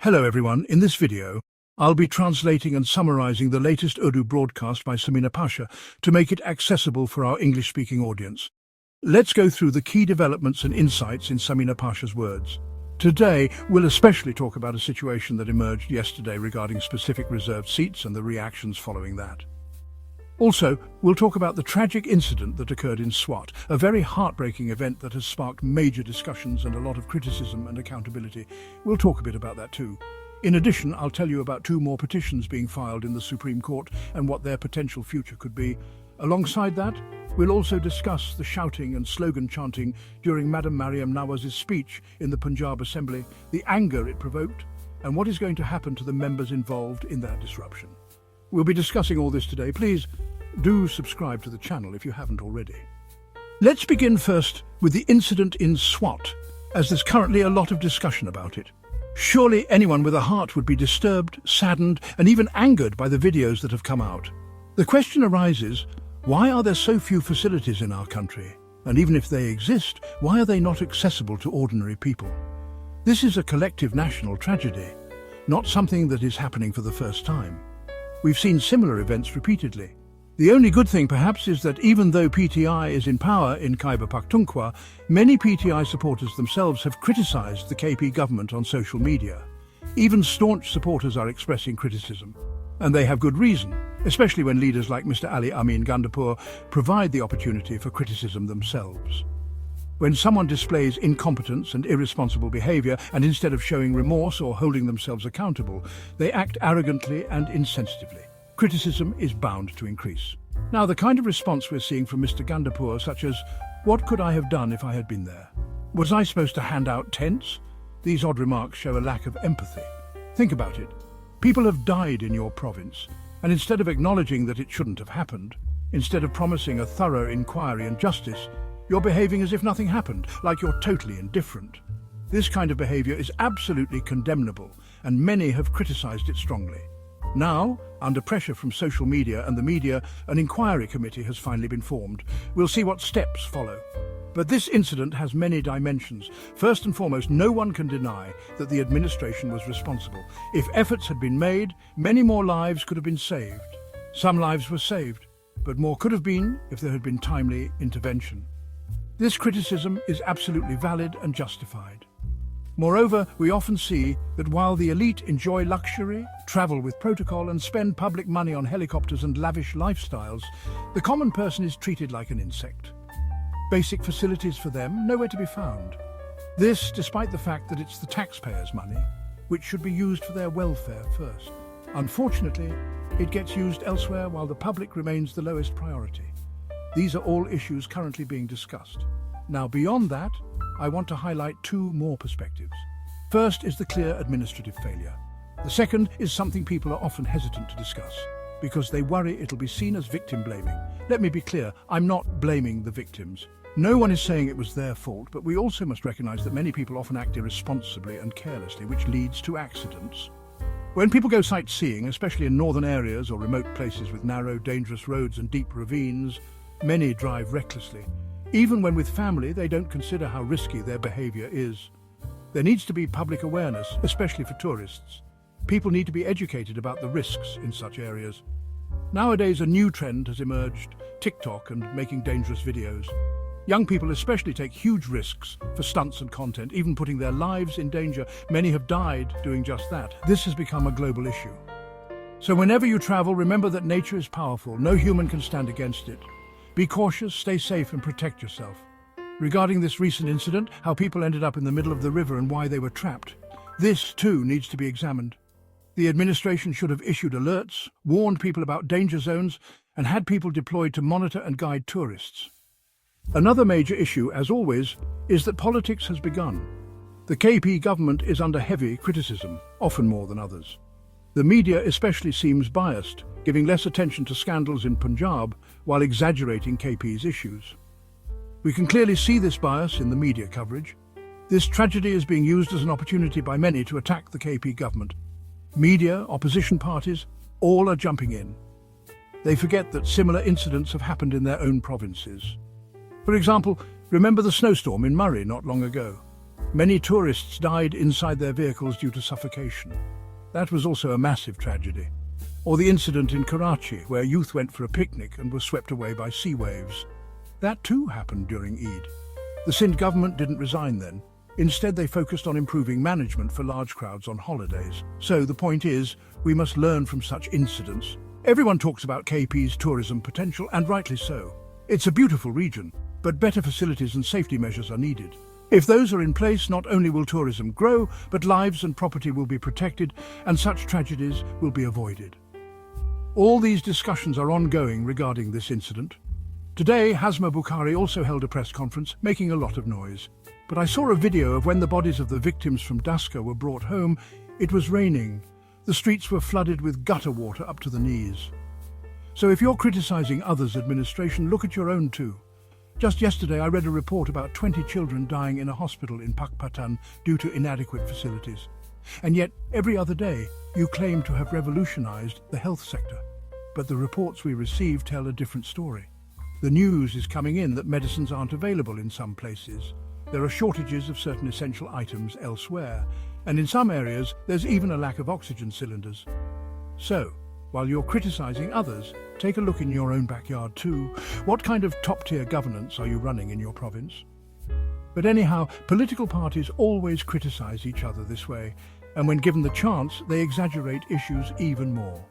Hello everyone, in this video, I'll be translating and summarizing the latest Urdu broadcast by Samina Pasha to make it accessible for our English-speaking audience. Let's go through the key developments and insights in Samina Pasha's words. Today, we'll especially talk about a situation that emerged yesterday regarding specific reserved seats and the reactions following that. Also, we'll talk about the tragic incident that occurred in Swat, a very heartbreaking event that has sparked major discussions and a lot of criticism and accountability. We'll talk a bit about that too. In addition, I'll tell you about 2 more petitions being filed in the Supreme Court and what their potential future could be. Alongside that, we'll also discuss the shouting and slogan chanting during Madam Mariam Nawaz's speech in the Punjab Assembly, the anger it provoked, and what is going to happen to the members involved in that disruption. We'll be discussing all this today. Please do subscribe to the channel if you haven't already. Let's begin first with the incident in Swat, as there's currently a lot of discussion about it. Surely anyone with a heart would be disturbed, saddened, and even angered by the videos that have come out. The question arises, why are there so few facilities in our country? And even if they exist, why are they not accessible to ordinary people? This is a collective national tragedy, not something that is happening for the first time. We've seen similar events repeatedly. The only good thing perhaps is that even though PTI is in power in Khyber Pakhtunkhwa, many PTI supporters themselves have criticised the KP government on social media. Even staunch supporters are expressing criticism. And they have good reason, especially when leaders like Mr. Ali Amin Gandapur provide the opportunity for criticism themselves. When someone displays incompetence and irresponsible behaviour, and instead of showing remorse or holding themselves accountable, they act arrogantly and insensitively, criticism is bound to increase. Now, the kind of response we're seeing from Mr. Gandapur, such as, "What could I have done if I had been there? Was I supposed to hand out tents?" These odd remarks show a lack of empathy. Think about it. People have died in your province, and instead of acknowledging that it shouldn't have happened, instead of promising a thorough inquiry and justice, you're behaving as if nothing happened, like you're totally indifferent. This kind of behaviour is absolutely condemnable, and many have criticised it strongly. Now, under pressure from social media and the media, an inquiry committee has finally been formed. We'll see what steps follow. But this incident has many dimensions. First and foremost, no one can deny that the administration was responsible. If efforts had been made, many more lives could have been saved. Some lives were saved, but more could have been if there had been timely intervention. This criticism is absolutely valid and justified. Moreover, we often see that while the elite enjoy luxury, travel with protocol, and spend public money on helicopters and lavish lifestyles, the common person is treated like an insect. Basic facilities for them, nowhere to be found. This despite the fact that it's the taxpayers' money, which should be used for their welfare first. Unfortunately, it gets used elsewhere while the public remains the lowest priority. These are all issues currently being discussed. Now, beyond that, I want to highlight 2 more perspectives. First is the clear administrative failure. The second is something people are often hesitant to discuss, because they worry it'll be seen as victim blaming. Let me be clear, I'm not blaming the victims. No one is saying it was their fault, but we also must recognise that many people often act irresponsibly and carelessly, which leads to accidents. When people go sightseeing, especially in northern areas or remote places with narrow, dangerous roads and deep ravines, many drive recklessly. Even when with family, they don't consider how risky their behaviour is. There needs to be public awareness, especially for tourists. People need to be educated about the risks in such areas. Nowadays, a new trend has emerged, TikTok and making dangerous videos. Young people especially take huge risks for stunts and content, even putting their lives in danger. Many have died doing just that. This has become a global issue. So whenever you travel, remember that nature is powerful. No human can stand against it. Be cautious, stay safe, and protect yourself. Regarding this recent incident, how people ended up in the middle of the river and why they were trapped, this too needs to be examined. The administration should have issued alerts, warned people about danger zones, and had people deployed to monitor and guide tourists. Another major issue, as always, is that politics has begun. The KP government is under heavy criticism, often more than others. The media especially seems biased, giving less attention to scandals in Punjab while exaggerating KP's issues. We can clearly see this bias in the media coverage. This tragedy is being used as an opportunity by many to attack the KP government. Media, opposition parties, all are jumping in. They forget that similar incidents have happened in their own provinces. For example, remember the snowstorm in Murray not long ago. Many tourists died inside their vehicles due to suffocation. That was also a massive tragedy. Or the incident in Karachi, where youth went for a picnic and were swept away by sea waves. That too happened during Eid. The Sindh government didn't resign then. Instead, they focused on improving management for large crowds on holidays. So the point is, we must learn from such incidents. Everyone talks about KP's tourism potential, and rightly so. It's a beautiful region, but better facilities and safety measures are needed. If those are in place, not only will tourism grow, but lives and property will be protected, and such tragedies will be avoided. All these discussions are ongoing regarding this incident. Today, Hazma Bukhari also held a press conference, making a lot of noise. But I saw a video of when the bodies of the victims from Daska were brought home. It was raining. The streets were flooded with gutter water up to the knees. So if you're criticizing others' administration, look at your own too. Just yesterday, I read a report about 20 children dying in a hospital in Pakistan due to inadequate facilities. And yet, every other day, you claim to have revolutionized the health sector. But the reports we receive tell a different story. The news is coming in that medicines aren't available in some places. There are shortages of certain essential items elsewhere, and in some areas there's even a lack of oxygen cylinders. So, while you're criticizing others, take a look in your own backyard too. What kind of top-tier governance are you running in your province? But anyhow, political parties always criticize each other this way, and when given the chance, they exaggerate issues even more.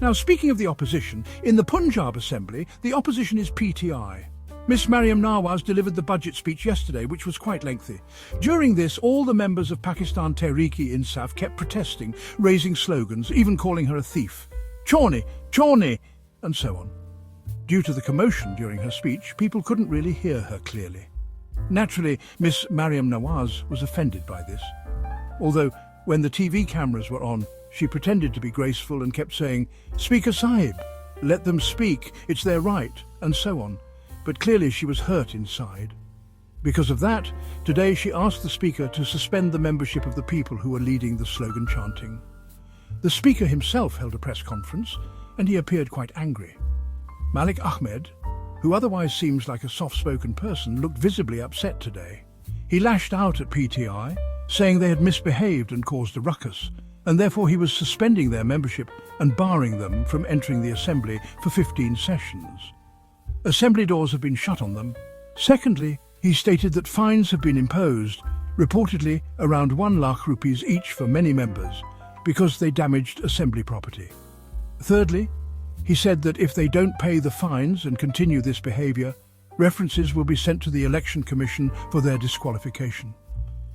Now, speaking of the opposition, in the Punjab Assembly, the opposition is PTI. Miss Mariam Nawaz delivered the budget speech yesterday, which was quite lengthy. During this, all the members of Pakistan Tehreek-e-Insaf kept protesting, raising slogans, even calling her a thief. Chorni, Chorni, and so on. Due to the commotion during her speech, people couldn't really hear her clearly. Naturally, Miss Mariam Nawaz was offended by this. Although, when the TV cameras were on, she pretended to be graceful and kept saying, "Speaker Sahib, let them speak, it's their right," and so on. But clearly she was hurt inside. Because of that, today she asked the Speaker to suspend the membership of the people who were leading the slogan chanting. The Speaker himself held a press conference, and he appeared quite angry. Malik Ahmed, who otherwise seems like a soft-spoken person, looked visibly upset today. He lashed out at PTI, saying they had misbehaved and caused a ruckus, and therefore he was suspending their membership and barring them from entering the Assembly for 15 sessions. Assembly doors have been shut on them. Secondly, he stated that fines have been imposed, reportedly around 1 lakh rupees each for many members, because they damaged Assembly property. Thirdly, he said that if they don't pay the fines and continue this behaviour, references will be sent to the Election Commission for their disqualification.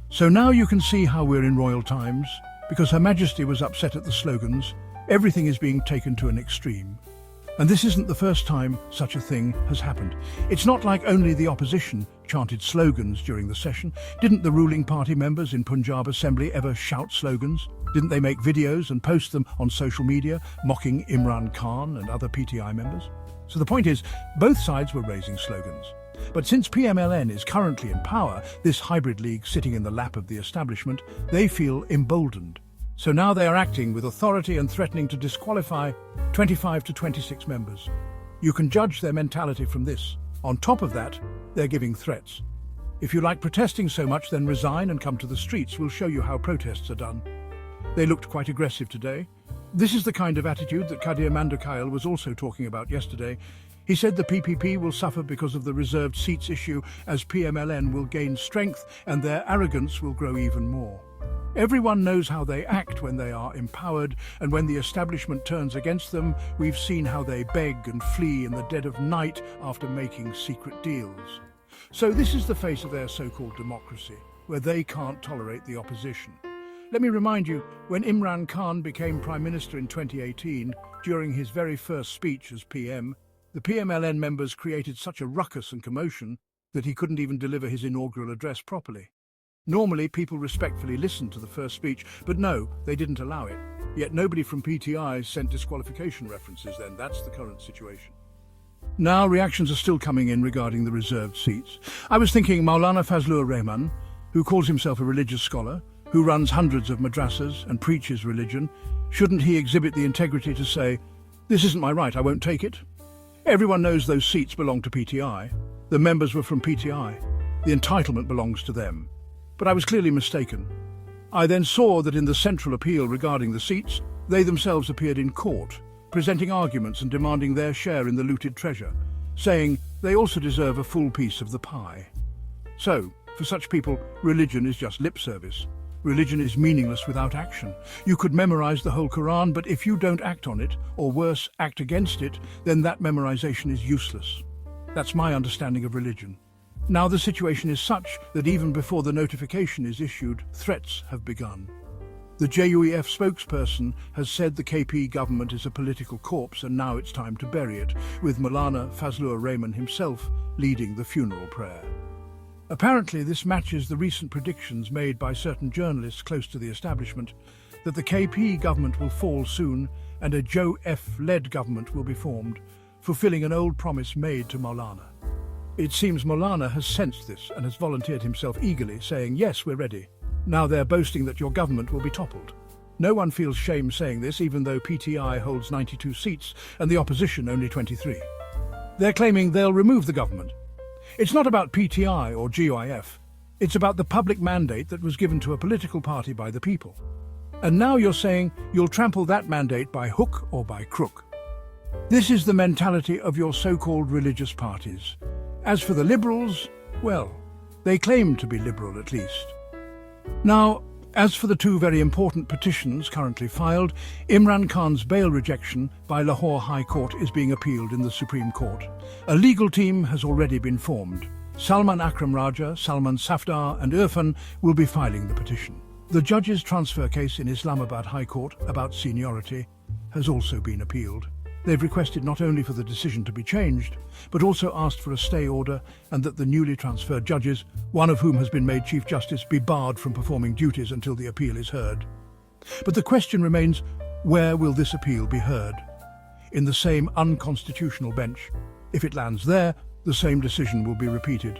So now you can see how we're in royal times. Because Her Majesty was upset at the slogans, everything is being taken to an extreme. And this isn't the first time such a thing has happened. It's not like only the opposition chanted slogans during the session. Didn't the ruling party members in Punjab Assembly ever shout slogans? Didn't they make videos and post them on social media, mocking Imran Khan and other PTI members? So the point is, both sides were raising slogans. But since PMLN is currently in power, this hybrid league sitting in the lap of the establishment, they feel emboldened. So now they are acting with authority and threatening to disqualify 25 to 26 members. You can judge their mentality from this. On top of that, they're giving threats. If you like protesting so much, then resign and come to the streets. We'll show you how protests are done. They looked quite aggressive today. This is the kind of attitude that Kadir Mandakail was also talking about yesterday. He said the PPP will suffer because of the reserved seats issue, as PMLN will gain strength and their arrogance will grow even more. Everyone knows how they act when they are empowered, and when the establishment turns against them, we've seen how they beg and flee in the dead of night after making secret deals. So this is the face of their so-called democracy, where they can't tolerate the opposition. Let me remind you, when Imran Khan became Prime Minister in 2018, during his very first speech as PM, the PMLN members created such a ruckus and commotion that he couldn't even deliver his inaugural address properly. Normally, people respectfully listened to the first speech, but no, they didn't allow it. Yet nobody from PTI sent disqualification references then. That's the current situation. Now, reactions are still coming in regarding the reserved seats. I was thinking Maulana Fazlur Rahman, who calls himself a religious scholar, who runs hundreds of madrasas and preaches religion, shouldn't he exhibit the integrity to say, "This isn't my right, I won't take it"? Everyone knows those seats belong to PTI. The members were from PTI. The entitlement belongs to them. but I was clearly mistaken. I then saw that in the central appeal regarding the seats, they themselves appeared in court, presenting arguments and demanding their share in the looted treasure, saying they also deserve a full piece of the pie. So, for such people, religion is just lip service. Religion is meaningless without action. You could memorize the whole Quran, but if you don't act on it, or worse, act against it, then that memorization is useless. That's my understanding of religion. Now the situation is such that even before the notification is issued, threats have begun. The JUEF spokesperson has said the KP government is a political corpse and now it's time to bury it, with Maulana Fazlur Rahman himself leading the funeral prayer. Apparently this matches the recent predictions made by certain journalists close to the establishment that the KP government will fall soon and a JUEF-led government will be formed, fulfilling an old promise made to Maulana. It seems Maulana has sensed this and has volunteered himself eagerly, saying, "Yes, we're ready." Now they're boasting that your government will be toppled. No one feels shame saying this, even though PTI holds 92 seats and the opposition only 23. They're claiming they'll remove the government. It's not about PTI or JUEF. It's about the public mandate that was given to a political party by the people. And now you're saying you'll trample that mandate by hook or by crook. This is the mentality of your so-called religious parties. As for the liberals, well, they claim to be liberal at least. Now, as for the two very important petitions currently filed, Imran Khan's bail rejection by Lahore High Court is being appealed in the Supreme Court. A legal team has already been formed. Salman Akram Raja, Salman Safdar and Irfan will be filing the petition. The judge's transfer case in Islamabad High Court about seniority has also been appealed. They've requested not only for the decision to be changed, but also asked for a stay order and that the newly transferred judges, one of whom has been made Chief Justice, be barred from performing duties until the appeal is heard. But the question remains, where will this appeal be heard? In the same unconstitutional bench. If it lands there, the same decision will be repeated.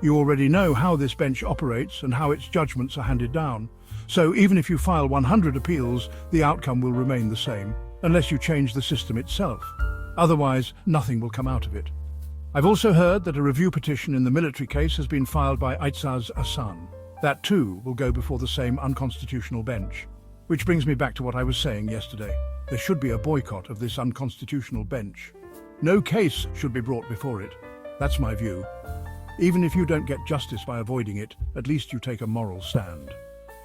You already know how this bench operates and how its judgments are handed down. So even if you file 100 appeals, the outcome will remain the same, unless you change the system itself. Otherwise, nothing will come out of it. I've also heard that a review petition in the military case has been filed by Aitzaz Ahsan. That too will go before the same unconstitutional bench. Which brings me back to what I was saying yesterday. There should be a boycott of this unconstitutional bench. No case should be brought before it. That's my view. Even if you don't get justice by avoiding it, at least you take a moral stand.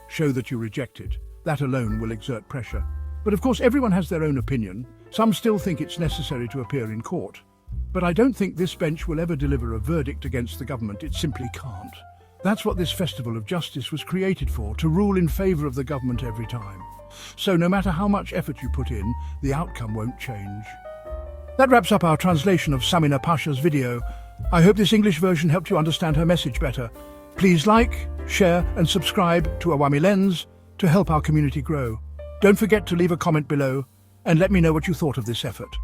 Show that you reject it. That alone will exert pressure. But of course everyone has their own opinion. Some still think it's necessary to appear in court. But I don't think this bench will ever deliver a verdict against the government. It simply can't. That's what this festival of justice was created for, to rule in favour of the government every time. So no matter how much effort you put in, the outcome won't change. That wraps up our translation of Samina Pasha's video. I hope this English version helped you understand her message better. Please like, share and subscribe to Awami Lens to help our community grow. Don't forget to leave a comment below and let me know what you thought of this effort.